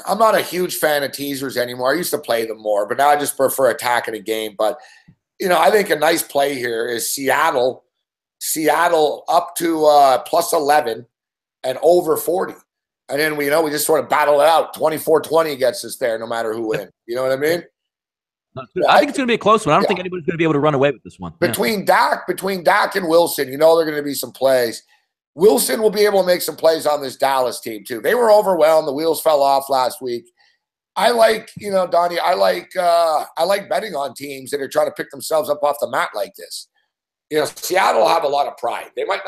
I'm not a huge fan of teasers anymore. I used to play them more, but now I just prefer attacking a game. But, I think a nice play here is Seattle up to plus 11 and over 40. And then we just sort of battle it out. 24-20 gets us there no matter who wins. You know what I mean? I think it's going to be a close one. I don't think anybody's going to be able to run away with this one. Between Dak and Wilson, there are going to be some plays. Wilson will be able to make some plays on this Dallas team too. They were overwhelmed. The wheels fell off last week. I like, Donnie, I like betting on teams that are trying to pick themselves up off the mat like this. Seattle will have a lot of pride. They might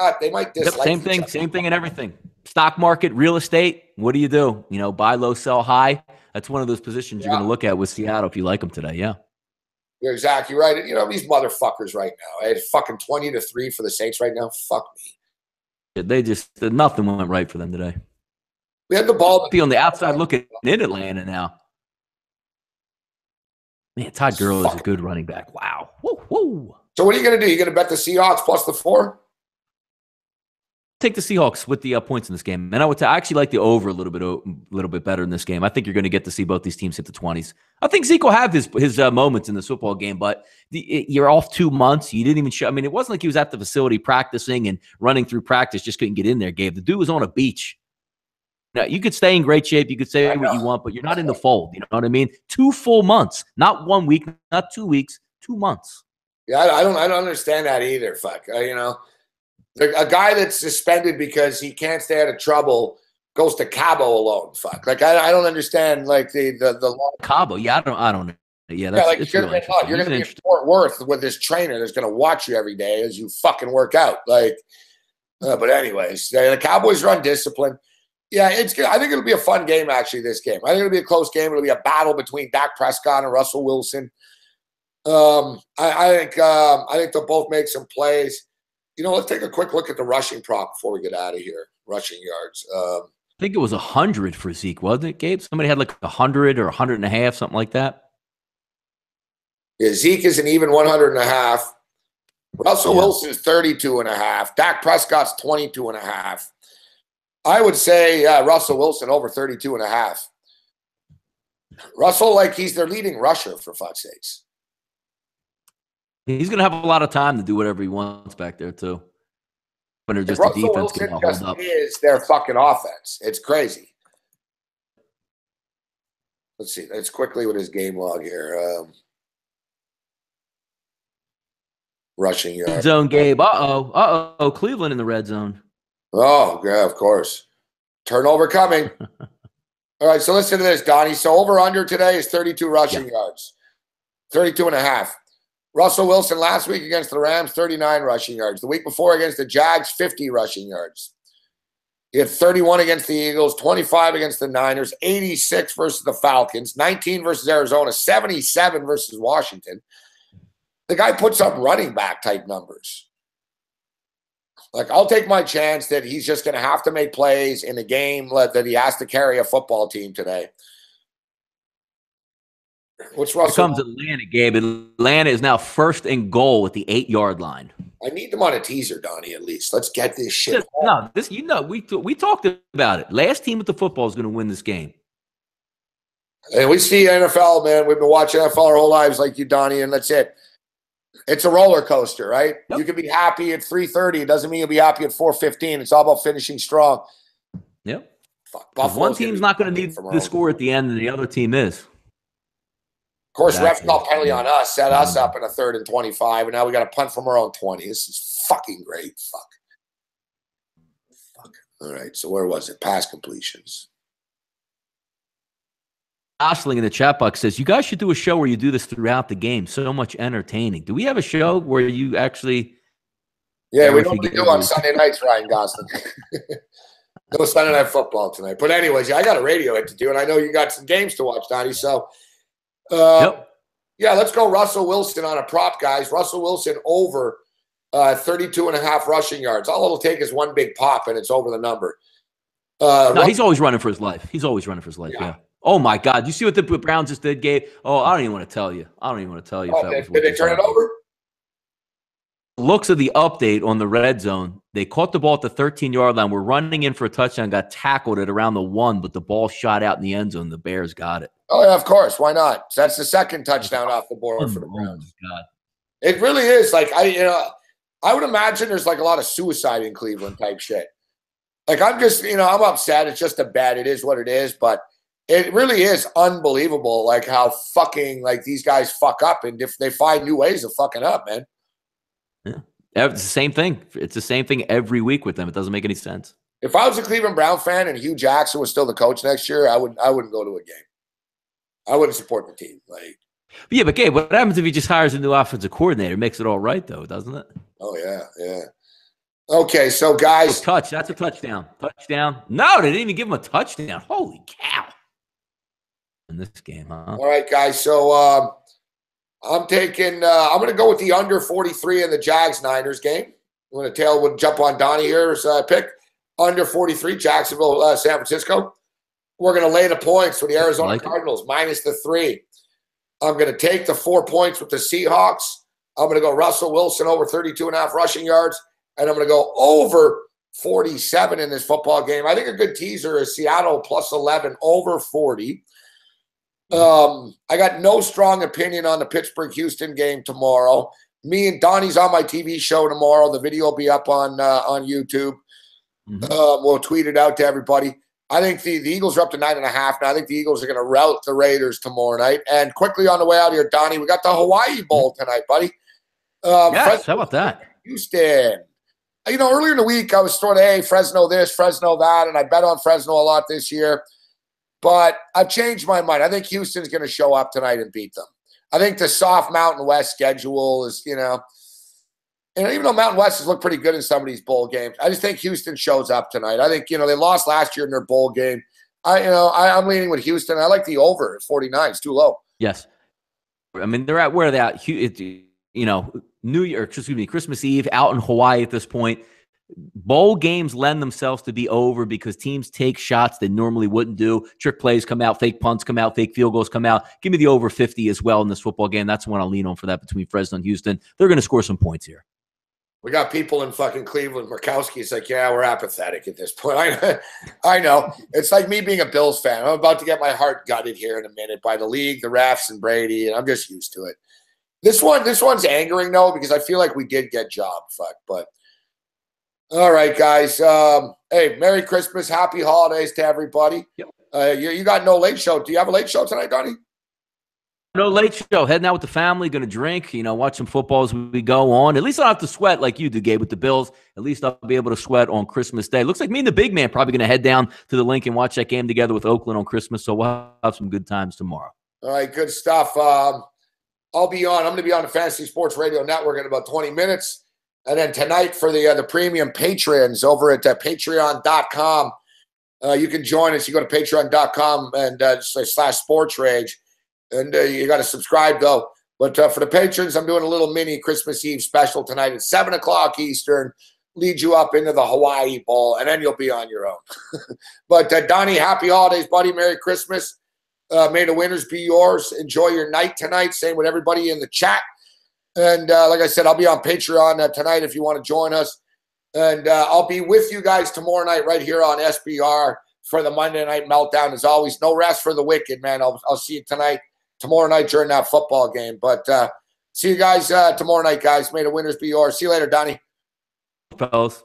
dislike same thing and everything. Stock market, real estate. What do you do? Buy low, sell high. That's one of those positions you're going to look at with Seattle if you like them today. Yeah. You're exactly right. These motherfuckers right now. It's fucking 20-3 for the Saints right now. Fuck me. They just, nothing went right for them today. We had the ball. Be on the outside looking in Atlanta now. Man, Todd Gurley is a good running back. Wow. Woo, woo. So what are you going to do? You going to bet the Seahawks plus the 4? take the Seahawks with the points in this game, and I actually like the over a little bit better in this game. I think you're going to get to see both these teams hit the 20s. I think Zeke will have his moments in this football game, but you're off 2 months. You didn't even show. I mean, it wasn't like he was at the facility practicing and running through practice, just couldn't get in there. Gabe, the dude was on a beach. Now, you could stay in great shape. You could say what you want, but you're not in the fold. You know what I mean? 2 full months, not 1 week, not 2 weeks, 2 months. Yeah, I don't understand that either. Fuck, a guy that's suspended because he can't stay out of trouble goes to Cabo alone. Fuck, like I don't understand like the law. Cabo. Yeah, I don't know. Yeah, that's like it's you're really going to be in Fort Worth with this trainer that's going to watch you every day as you fucking work out. Like, but anyways, the Cowboys run discipline. Yeah, it's good. I think it'll be a fun game. Actually, this game. I think it'll be a close game. It'll be a battle between Dak Prescott and Russell Wilson. I think they'll both make some plays. Let's take a quick look at the rushing prop before we get out of here. Rushing yards. I think it was 100 for Zeke, wasn't it, Gabe? Somebody had like 100 or 100.5, something like that. Yeah, Zeke is an even 100.5. Russell Wilson's 32.5. Dak Prescott's 22.5. I would say Russell Wilson over 32.5. Russell, like he's their leading rusher for fuck's sakes. He's going to have a lot of time to do whatever he wants back there, too. When they're just the defense can hold up. Is their fucking offense. It's crazy. Let's see. Let's quickly with his game log here. Rushing yard. Red zone, Gabe. Uh-oh. Cleveland in the red zone. Oh, yeah, of course. Turnover coming. All right, so listen to this, Donnie. So over-under today is 32 rushing yards. 32.5. Russell Wilson last week against the Rams, 39 rushing yards. The week before against the Jags, 50 rushing yards. He had 31 against the Eagles, 25 against the Niners, 86 versus the Falcons, 19 versus Arizona, 77 versus Washington. The guy puts up running back type numbers. Like, I'll take my chance that he's just going to have to make plays in a game that he has to carry a football team today. What's Russell? Here comes Atlanta, Gabe. Atlanta is now first and goal at the 8-yard line. I need them on a teaser, Donnie, at least. Let's get this shit. No, we talked about it. Last team with the football is going to win this game. And we see NFL, man. We've been watching NFL our whole lives like you, Donnie, and that's it. It's a roller coaster, right? Yep. You can be happy at 3:30. It doesn't mean you'll be happy at 4:15. It's all about finishing strong. Yep. One team's not going to need the score at the end, and the other team is. Of course, ref called penalty on us, set us up in a 3rd and 25, and now we got to punt from our own 20. This is fucking great. Fuck. All right, so where was it? Pass completions. Osling in the chat box says, you guys should do a show where you do this throughout the game. So much entertaining. Do we have a show where you actually... Yeah, we normally do on Sunday nights, Ryan Gosling. No Sunday Night Football tonight. But anyways, I got a radio hit to do, and I know you got some games to watch, Donnie. So, yeah, let's go Russell Wilson on a prop, guys. Russell Wilson over 32.5 rushing yards. All it'll take is one big pop, and it's over the number. No, he's always running for his life. He's always running for his life, yeah. Oh, my God. You see what the Browns just did, Gabe? Oh, I don't even want to tell you. Did they turn it over? Looks of the update on the red zone. They caught the ball at the 13-yard line. We're running in for a touchdown, got tackled at around the 1, but the ball shot out in the end zone. The Bears got it. Oh, yeah, of course. Why not? That's the second touchdown off the board for the Browns. Oh, my God. It really is. Like, I would imagine there's like a lot of suicide in Cleveland type shit. Like, I'm just, I'm upset. It's just a bet. It is what it is, but it really is unbelievable, like how fucking like these guys fuck up, and if they find new ways of fucking up, man. Yeah, it's the same thing. It's the same thing every week with them. It doesn't make any sense. If I was a Cleveland Brown fan and Hugh Jackson was still the coach next year, I wouldn't go to a game. I wouldn't support the team. But Gabe, what happens if he just hires a new offensive coordinator? It makes it all right, though, doesn't it? Oh yeah. Okay, so guys, that's a touchdown. Touchdown. No, they didn't even give him a touchdown. Holy cow. In this game, huh? All right, guys. So I'm taking. I'm going to go with the under 43 in the Jags-Niners game. I'm going to jump on Donnie here's pick under 43. Jacksonville, San Francisco. We're going to lay the points for the Arizona Cardinals minus the 3. I'm going to take the 4 points with the Seahawks. I'm going to go Russell Wilson over 32.5 rushing yards, and I'm going to go over 47 in this football game. I think a good teaser is Seattle plus 11 over 40. I got no strong opinion on the Pittsburgh-Houston game tomorrow. Me and Donnie's on my TV show tomorrow. The video will be up on YouTube. We'll tweet it out to everybody. I think the Eagles are up to 9.5 now. I think the Eagles are going to rout the Raiders tomorrow night. And quickly on the way out here, Donnie, we got the Hawaii Bowl tonight, buddy. Yes, how about that? Houston. You know, earlier in the week, I was sort of, hey, Fresno this, Fresno that, and I bet on Fresno a lot this year. But I've changed my mind. I think Houston's going to show up tonight and beat them. I think the soft Mountain West schedule is, you know, and even though Mountain West has looked pretty good in some of these bowl games, I just think Houston shows up tonight. I think, you know, they lost last year in their bowl game. I'm leaning with Houston. I like the over at 49. It's too low. Yes. I mean, they're at where they're at, you know, Christmas Eve out in Hawaii at this point. Bowl games lend themselves to be over because teams take shots they normally wouldn't do. Trick plays come out, fake punts come out, fake field goals come out. Give me the over 50 as well in this football game. That's the one I'll lean on for that between Fresno and Houston. They're going to score some points here. We got people in fucking Cleveland. Murkowski's like, yeah, we're apathetic at this point. I know. It's like me being a Bills fan. I'm about to get my heart gutted here in a minute by the league, the refs, and Brady, and I'm just used to it. This one's angering, though, because I feel like we did get jobbed. But all right, guys. Hey, Merry Christmas. Happy holidays to everybody. Yep. You got no late show. Do you have a late show tonight, Donnie? No late show. Heading out with the family, going to drink, you know, watch some football as we go on. At least I don't have to sweat like you do, Gabe, with the Bills. At least I'll be able to sweat on Christmas Day. Looks like me and the big man probably going to head down to the link and watch that game together with Oakland on Christmas. So we'll have some good times tomorrow. All right, good stuff. I'm going to be on the Fantasy Sports Radio Network in about 20 minutes. And then tonight for the premium patrons over at patreon.com, you can join us. You go to patreon.com and /sportsrage. And you got to subscribe, though. But for the patrons, I'm doing a little mini Christmas Eve special tonight at 7 o'clock Eastern. Lead you up into the Hawaii Bowl, and then you'll be on your own. But, Donnie, happy holidays, buddy. Merry Christmas. May the winners be yours. Enjoy your night tonight. Same with everybody in the chat. And like I said, I'll be on Patreon tonight if you want to join us. And I'll be with you guys tomorrow night right here on SBR for the Monday Night Meltdown. As always, no rest for the wicked, man. I'll see you tomorrow night during that football game. But see you guys tomorrow night, guys. May the winners be yours. See you later, Donnie. Fellas.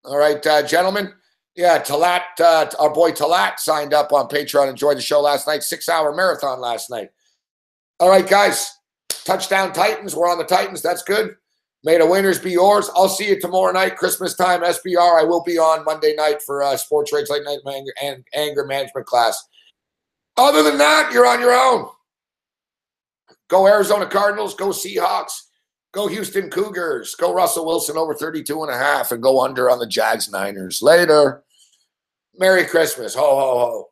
All right, gentlemen. Yeah, Talat, our boy Talat signed up on Patreon. Enjoyed the show last night. 6-hour marathon last night. All right, guys. Touchdown Titans. We're on the Titans. That's good. May the winners be yours. I'll see you tomorrow night, Christmas time, SBR. I will be on Monday night for Sports Rage Late Night and Anger Management class. Other than that, you're on your own. Go Arizona Cardinals. Go Seahawks. Go Houston Cougars. Go Russell Wilson over 32.5 and go under on the Jags Niners. Later. Merry Christmas. Ho, ho, ho.